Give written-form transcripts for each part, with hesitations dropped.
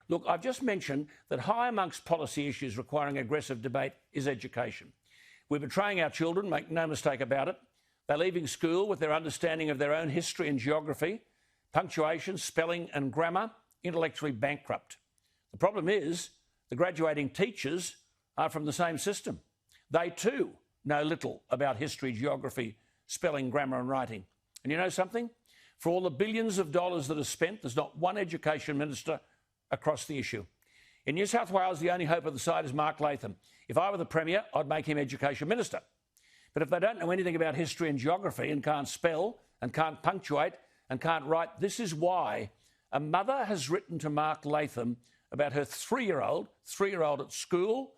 Look, I've just mentioned that high amongst policy issues requiring aggressive debate is education. We're betraying our children, make no mistake about it. They're leaving school with their understanding of their own history and geography, punctuation, spelling and grammar, intellectually bankrupt. The problem is the graduating teachers are from the same system. They too know little about history, geography, spelling, grammar and writing. And you know something? For all the billions of dollars that are spent, there's not one education minister across the issue. In New South Wales, the only hope of the side is Mark Latham. If I were the Premier, I'd make him Education Minister. But if they don't know anything about history and geography and can't spell and can't punctuate and can't write, this is why a mother has written to Mark Latham about her three-year-old at school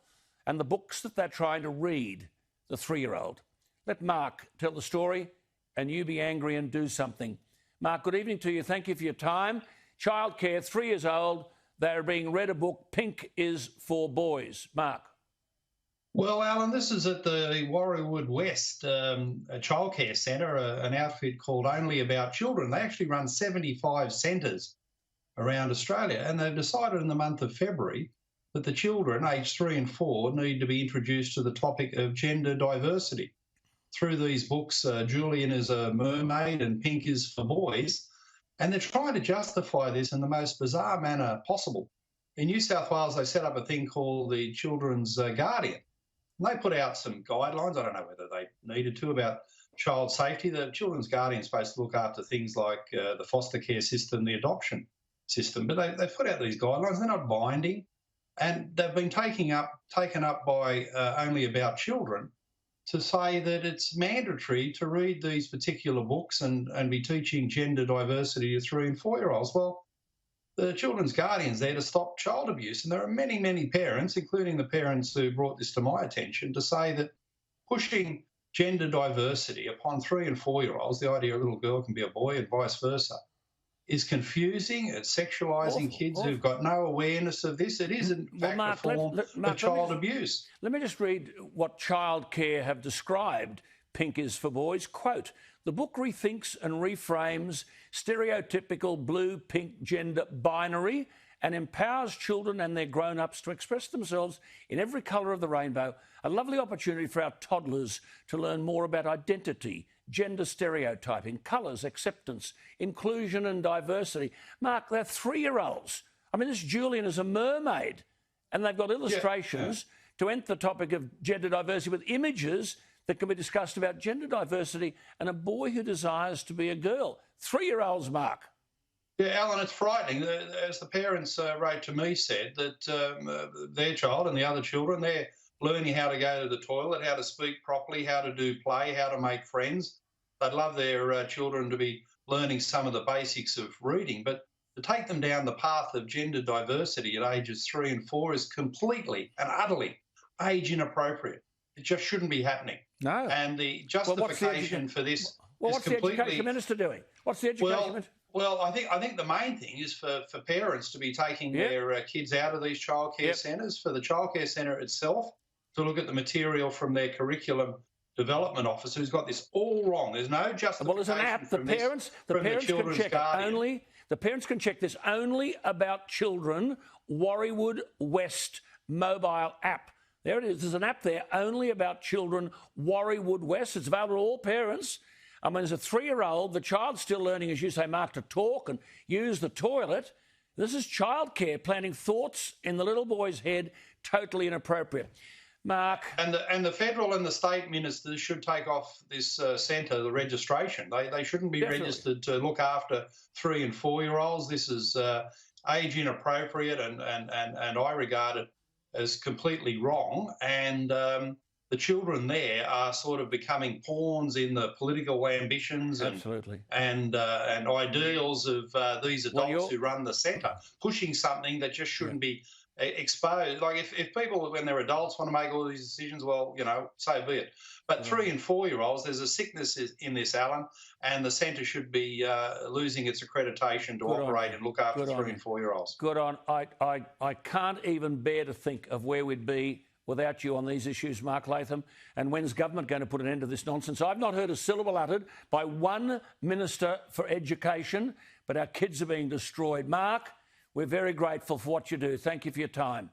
and the books that they're trying to read, the three-year-old. Let Mark tell the story and you be angry and do something. Mark, good evening to you. Thank you for your time. Childcare, 3 years old. They're being read a book, Pink is for Boys. Mark. Well, Alan, this is at the Warriewood West a childcare centre, an outfit called Only About Children. They actually run 75 centres around Australia, and they've decided in the month of February that the children aged 3 and 4 need to be introduced to the topic of gender diversity. Through these books, Julian is a mermaid and Pink is for boys, and they're trying to justify this in the most bizarre manner possible. In New South Wales, they set up a thing called the Children's Guardian. And they put out some guidelines, I don't know whether they needed to, about child safety. The Children's Guardian is supposed to look after things like the foster care system, the adoption system, but they've put out these guidelines. They're not binding, and they've been taken up by Only About Children to say that it's mandatory to read these particular books and be teaching gender diversity to 3 and 4-year-olds. Well, the Children's Guardian's there to stop child abuse, and there are many, many parents, including the parents who brought this to my attention, to say that pushing gender diversity upon 3 and 4-year-olds, the idea a little girl can be a boy and vice versa, is confusing. It's sexualising kids who've got no awareness of this. It is, in fact, Mark, a form of child abuse. Let me just read what Childcare have described Pink is for Boys. Quote, the book rethinks and reframes stereotypical blue-pink gender binary and empowers children and their grown-ups to express themselves in every colour of the rainbow, a lovely opportunity for our toddlers to learn more about identity, gender stereotyping, colours, acceptance, inclusion and diversity. Mark, they're 3-year-olds. I mean, this Julian is a mermaid, and they've got illustrations to enter the topic of gender diversity with images that can be discussed about gender diversity and a boy who desires to be a girl. 3-year-olds, Mark. Yeah, Alan, it's frightening. As the parents wrote to me, said that their child and the other children, they're learning how to go to the toilet, how to speak properly, how to do play, how to make friends. They'd love their children to be learning some of the basics of reading, but to take them down the path of gender diversity at ages 3 and 4 is completely and utterly age inappropriate. It just shouldn't be happening. No. And the justification for this is what's completely... the Education Minister doing? What's the Education Minister? Well, I think the main thing is for parents to be taking their kids out of these childcare centres, for the childcare centre itself to look at the material from their curriculum development officer who's got this all wrong. There's no justification. Well, there's an app. The parents can check it. The parents can check this Only About Children Warriewood West mobile app. There it is. There's an app there, Only About Children Warriewood West. It's available to all parents. I mean, as a 3-year-old, the child's still learning, as you say, Mark, to talk and use the toilet. This is childcare, planting thoughts in the little boy's head, totally inappropriate. Mark. And the federal and the state ministers should take off this centre, the registration. They shouldn't be registered to look after 3 and 4-year-olds. This is age inappropriate, and I regard it as completely wrong. And the children there are sort of becoming pawns in the political ambitions and ideals of these adults who run the centre, pushing something that just shouldn't be exposed. Like if people, when they're adults, want to make all these decisions, well, so be it. But 3 and 4-year-olds, there's a sickness in this, Alan, and the centre should be losing its accreditation to operate and look after 3 and 4-year-olds. Good on. I can't even bear to think of where we'd be without you on these issues, Mark Latham. And when's government going to put an end to this nonsense? I've not heard a syllable uttered by one Minister for Education, but our kids are being destroyed. Mark, We're very grateful for what you do. Thank you for your time.